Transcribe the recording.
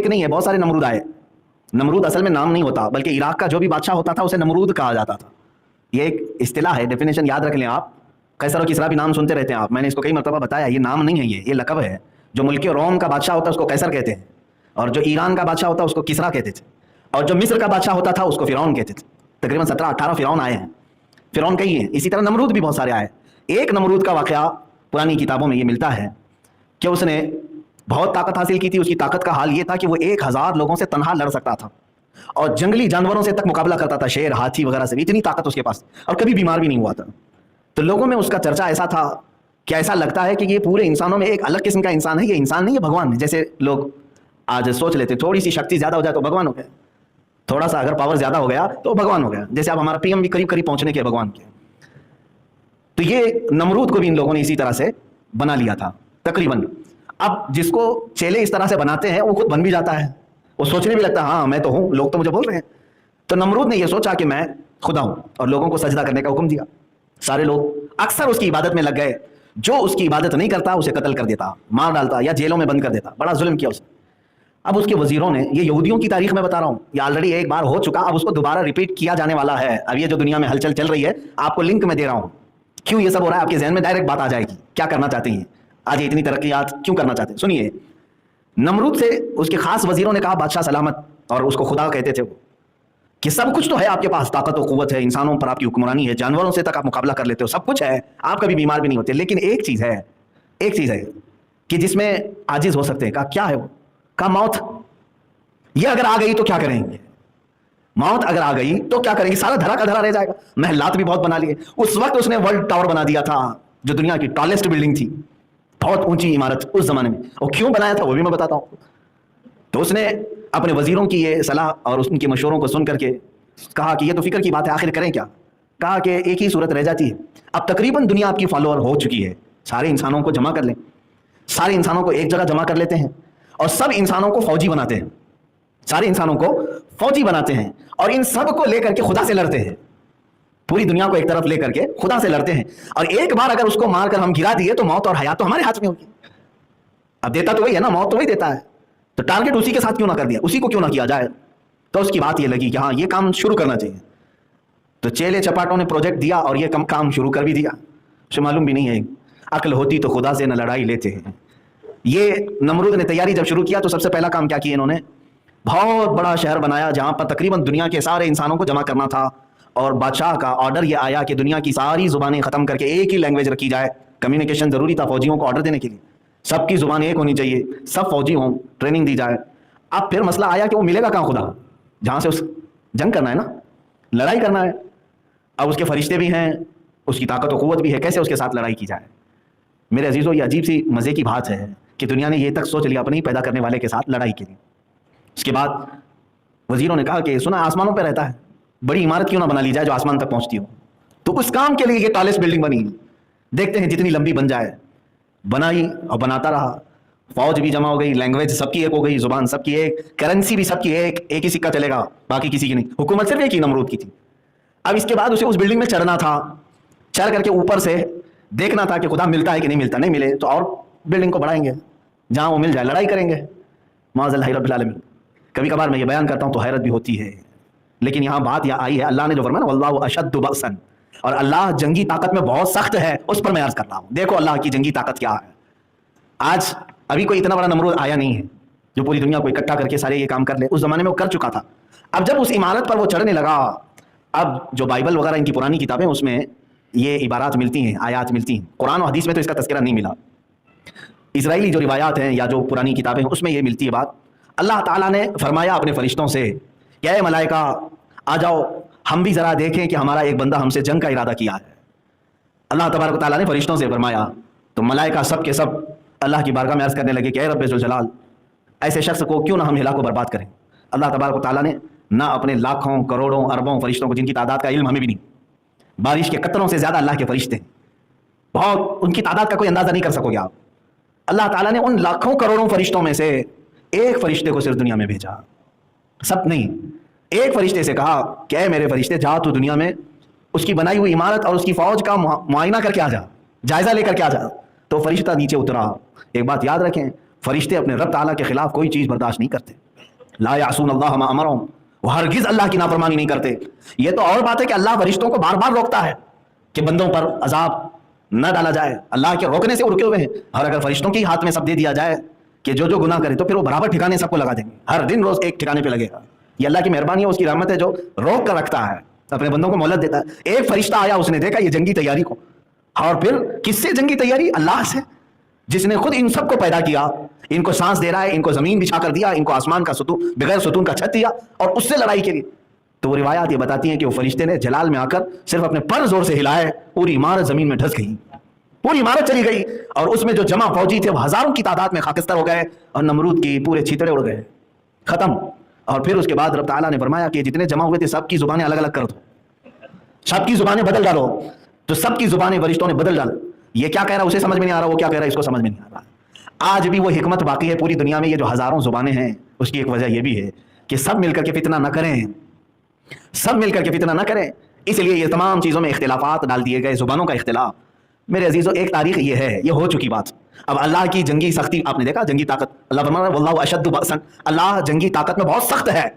نہیں ہے, بہت سارے نمرود آئے. نمرود اصل میں نام نہیں ہوتا, بلکہ عراق کا جو بھی بادشاہ ہوتا تھا اسے نمرود کہا جاتا تھا. یہ ایک اصطلاح ہے, ڈیفینیشن یاد رکھ لیں آپ. قیصر و کسریٰ بھی نام سنتے رہتے ہیں آپ, میں نے اس کو کئی مرتبہ بتایا, یہ نام نہیں ہے, یہ لقب ہے. جو ملک روم کا بادشاہ ہوتا ہے اس کو قیصر کہتے ہیں, اور جو ایران کا بادشاہ ہوتا ہے اس کو کسریٰ کہتے تھے, اور جو مصر کا بادشاہ ہوتا تھا اس کو فرعون کہتے تھے. تقریباً 17-18 فرعون آئے ہیں, فرعون کئی ہیں. اسی طرح نمرود بھی بہت سارے آئے. ایک نمرود کا واقعہ پرانی کتابوں میں یہ ملتا ہے کہ اس نے بہت طاقت حاصل کی تھی. اس کی طاقت کا حال یہ تھا کہ وہ 1000 لوگوں سے تنہا لڑ سکتا تھا, اور جنگلی جانوروں سے تک مقابلہ کرتا تھا, شیر, ہاتھی وغیرہ سے. اتنی طاقت اس کے پاس, اور کبھی بیمار بھی نہیں ہوا تھا. تو لوگوں میں اس کا چرچا ایسا تھا کہ ایسا لگتا ہے کہ یہ پورے انسانوں میں ایک الگ قسم کا انسان ہے, یہ انسان نہیں, یہ بھگوان ہے. جیسے لوگ آج سوچ لیتے تھوڑی سی شکتی زیادہ ہو جائے تو بھگوان ہو گیا, تھوڑا سا اگر پاور زیادہ ہو گیا تو بھگوان ہو گیا. جیسے اب ہمارا پی ایم بھی قریب قریب پہنچنے کے بھگوان کے. تو یہ نمرود کو بھی ان لوگوں نے اسی طرح سے بنا لیا تھا تقریباً. اب جس کو چیلے اس طرح سے بناتے ہیں وہ خود بن بھی جاتا ہے, وہ سوچنے بھی لگتا ہے ہاں میں تو ہوں, لوگ تو مجھے بول رہے ہیں. تو نمرود نے یہ سوچا کہ میں خدا ہوں, اور لوگوں کو سجدہ کرنے کا حکم دیا. سارے لوگ اکثر اس کی عبادت میں لگ گئے. جو اس کی عبادت نہیں کرتا اسے قتل کر دیتا, مار ڈالتا, یا جیلوں میں بند کر دیتا. بڑا ظلم کیا اس نے. اب اس کے وزیروں نے, یہ یہودیوں کی تاریخ میں بتا رہا ہوں, یہ آلریڈی ایک بار ہو چکا, اب اس کو دوبارہ ریپیٹ کیا جانے والا ہے. اب یہ جو دنیا میں ہلچل چل رہی ہے, آپ کو لنک میں دے رہا ہوں. کیوں یہ سب ہو رہا ہے آپ کے ذہن میں ڈائریکٹ بات آ جائے گی, کیا کرنا چاہتے ہیں آج اتنی ترقیات کیوں کرنا چاہتے ہیں. سنیے, نمرود سے اس کے خاص وزیروں نے کہا بادشاہ سلامت, اور اس کو خدا کہتے تھے وہ, کہ سب کچھ تو ہے آپ کے پاس, طاقت و قوت ہے, انسانوں پر آپ کی حکمرانی ہے, جانوروں سے تک آپ مقابلہ کر لیتے ہو, سب کچھ ہے, آپ کبھی بیمار بھی نہیں ہوتے. لیکن ایک چیز ہے کہ جس میں عاجز ہو سکتے ہیں. کہا کیا ہے وہ؟ کہا موت. یہ اگر آ گئی تو کیا کریں گے؟ موت اگر آ گئی تو کیا کریں گے؟ سارا دھرا کا دھرا رہ جائے گا. محلات بھی بہت بنا لیے. اس وقت اس نے ورلڈ ٹاور بنا دیا تھا, جو دنیا کی ٹالسٹ بلڈنگ تھی, بہت اونچی عمارت اس زمانے میں. اور کیوں بنایا تھا وہ بھی میں بتاتا ہوں. تو اس نے اپنے وزیروں کی یہ صلاح اور ان کے مشوروں کو سن کر کے کہا کہ یہ تو فکر کی بات ہے, آخر کریں کیا. کہا کہ ایک ہی صورت رہ جاتی ہے, اب تقریباً دنیا آپ کی فالوور ہو چکی ہے, سارے انسانوں کو جمع کر لیں, سارے انسانوں کو ایک جگہ جمع کر لیتے ہیں, اور سب انسانوں کو فوجی بناتے ہیں, سارے انسانوں کو فوجی بناتے ہیں, اور ان سب کو لے کر کے خدا سے لڑتے ہیں. پوری دنیا کو ایک طرف لے کر کے خدا سے لڑتے ہیں, اور ایک بار اگر اس کو مار کر ہم گرا دیے تو موت اور حیات تو ہمارے ہاتھ میں ہوگی. اب دیتا تو وہی ہے نا, موت تو وہی دیتا ہے, تو ٹارگٹ اسی کے ساتھ کیوں نہ کر دیا, اسی کو کیوں نہ کیا جائے. تو اس کی بات یہ لگی کہ ہاں یہ کام شروع کرنا چاہیے. تو چیلے چپاٹوں نے پروجیکٹ دیا اور یہ کام شروع کر بھی دیا. اسے معلوم بھی نہیں ہے, عقل ہوتی تو خدا سے نہ لڑائی لیتے ہیں. یہ نمرود نے تیاری جب شروع کیا تو سب سے پہلا کام کیا کیا انہوں نے, بہت بڑا شہر بنایا جہاں پر تقریباً دنیا کے سارے انسانوں کو جمع کرنا تھا. اور بادشاہ کا آرڈر یہ آیا کہ دنیا کی ساری زبانیں ختم کر کے ایک ہی لینگویج رکھی جائے. کمیونیکیشن ضروری تھا فوجیوں کو آرڈر دینے کے لیے, سب کی زبان ایک ہونی چاہیے, سب فوجی ہوں, ٹریننگ دی جائے. اب پھر مسئلہ آیا کہ وہ ملے گا کہاں خدا, جہاں سے اس جنگ کرنا ہے نا, لڑائی کرنا ہے. اب اس کے فرشتے بھی ہیں, اس کی طاقت و قوت بھی ہے, کیسے اس کے ساتھ لڑائی کی جائے. میرے عزیزو, یہ عجیب سی مزے کی بات ہے کہ دنیا نے یہ تک سوچ لیا اپنے ہی پیدا کرنے والے کے ساتھ لڑائی کے لیے. اس کے بعد وزیروں نے کہا کہ سنا آسمانوں پہ رہتا ہے, بڑی عمارت کیوں نہ بنا لی جائے جو آسمان تک پہنچتی ہو. تو اس کام کے لیے یہ ٹالسٹ بلڈنگ بنی, دیکھتے ہیں جتنی لمبی بن جائے. بنائی اور بناتا رہا, فوج بھی جمع ہو گئی, لینگویج سب کی ایک ہو گئی, زبان سب کی ایک, کرنسی بھی سب کی ایک, ایک ہی سکہ چلے گا, باقی کسی کی نہیں. حکومت صرف ایک ہی نمرود کی تھی. اب اس کے بعد اسے اس بلڈنگ میں چڑھنا تھا, چڑھ کر کے اوپر سے دیکھنا تھا کہ خدا ملتا ہے کہ نہیں ملتا. نہیں ملے تو اور بلڈنگ کو بڑھائیں گے, جہاں وہ مل جائے لڑائی کریں گے. معاذ اللہ رب العالمین. کبھی کبھار میں یہ بیان کرتا ہوں تو حیرت بھی ہوتی ہے, لیکن یہاں بات یہ آئی ہے, اللہ نے جو فرمایا نا واللہ اشد بأسا, اور اللہ جنگی طاقت میں بہت سخت ہے, اس پر میں عرض کر رہا ہوں. دیکھو اللہ کی جنگی طاقت کیا ہے. آج ابھی کوئی اتنا بڑا نمرود آیا نہیں ہے جو پوری دنیا کو اکٹھا کر کے سارے یہ کام کر لے. اس زمانے میں وہ کر چکا تھا. اب جب اس عمارت پر وہ چڑھنے لگا, اب جو بائبل وغیرہ ان کی پرانی کتابیں اس میں یہ عبارات ملتی ہیں, آیات ملتی ہیں. قرآن و حدیث میں تو اس کا تذکرہ نہیں ملا. اسرائیلی جو روایات ہیں یا جو پرانی کتابیں ہیں اس میں یہ ملتی ہے بات. اللہ تعالیٰ نے فرمایا اپنے فرشتوں سے کہ اے ملائکہ آ جاؤ, ہم بھی ذرا دیکھیں کہ ہمارا ایک بندہ ہم سے جنگ کا ارادہ کیا ہے. اللہ تبارک و تعالیٰ نے فرشتوں سے فرمایا, تو ملائکہ سب کے سب اللہ کی بارگاہ میں عرض کرنے لگے کہ اے رب ذوالجلال, ایسے شخص کو کیوں نہ ہم ہلاک و برباد کریں. اللہ تبارک و تعالیٰ نے نہ اپنے لاکھوں کروڑوں اربوں فرشتوں کو, جن کی تعداد کا علم ہمیں بھی نہیں, بارش کے قطروں سے زیادہ اللہ کے فرشتے ہیں, بہت, ان کی تعداد کا کوئی اندازہ نہیں کر سکو گے آپ. اللہ تعالیٰ نے ان لاکھوں کروڑوں فرشتوں میں سے ایک فرشتے کو صرف دنیا میں بھیجا, سب نہیں. ایک فرشتے سے کہا کہ اے میرے فرشتے, جا تو دنیا میں اس کی بنائی ہوئی عمارت اور اس کی فوج کا معائنہ کر کے آ جا, جائزہ لے کر کے آ جا. تو فرشتہ نیچے اترا. ایک بات یاد رکھیں, فرشتے اپنے رب تعالیٰ کے خلاف کوئی چیز برداشت نہیں کرتے. لا یعصون اللہ ما امرهم، وہ ہرگز اللہ کی نافرمانی نہیں کرتے. یہ تو اور بات ہے کہ اللہ فرشتوں کو بار بار روکتا ہے کہ بندوں پر عذاب نہ ڈالا جائے. اللہ کے روکنے سے وہ رکے ہوئے ہیں. اور اگر فرشتوں کے ہاتھ میں سب دے دیا جائے کہ جو گناہ کرے تو پھر وہ برابر ٹھکانے سب کو لگا دیں گے. ہر دن روز ایک ٹھکانے پہ لگے گا. یہ اللہ کی مہربانی ہے، اس کی رحمت ہے جو روک کر رکھتا ہے، اپنے بندوں کو مہلت دیتا ہے. ایک فرشتہ آیا، اس نے دیکھا یہ جنگی تیاری کو. اور پھر کس سے جنگی تیاری؟ اللہ سے، جس نے خود ان سب کو پیدا کیا، ان کو سانس دے رہا ہے، ان کو زمین بچھا کر دیا، ان کو آسمان کا ستون بغیر ستون کا چھت دیا، اور اس سے لڑائی کے لیے. تو وہ روایات یہ بتاتی ہیں کہ وہ فرشتے نے جلال میں آ کر صرف اپنے پر زور سے ہلائے، پوری عمارت زمین میں دھس گئی، پوری عمارت چلی گئی. اور اس میں جو جمع فوجی تھے وہ ہزاروں کی تعداد میں خاکستر ہو گئے، اور نمرود کی پورے چھیتڑے اڑ گئے، ختم. اور پھر اس کے بعد رب تعالیٰ نے فرمایا کہ جتنے جمع ہوئے تھے سب کی زبانیں الگ الگ کر دو، سب کی زبانیں بدل ڈالو. تو سب کی زبانیں فرشتوں نے بدل ڈال. یہ کیا کہہ رہا ہے اسے سمجھ میں نہیں آ رہا، وہ کیا کہہ رہا ہے اس کو سمجھ میں نہیں آ رہا. آج بھی وہ حکمت باقی ہے پوری دنیا میں. یہ جو ہزاروں زبانیں ہیں اس کی ایک وجہ یہ بھی ہے کہ سب مل کر کے فتنہ نہ کریں، سب مل کر کے فتنہ نہ کریں. اس لیے یہ تمام چیزوں میں اختلافات ڈال دیے گئے، زبانوں کا اختلاف. میرے عزیزو، ایک تاریخ یہ ہے، یہ ہو چکی بات. اب اللہ کی جنگی سختی آپ نے دیکھا، جنگی طاقت. اللہ فرماتا ہے واللہ اشد بأسا، اللہ جنگی طاقت میں بہت سخت ہے.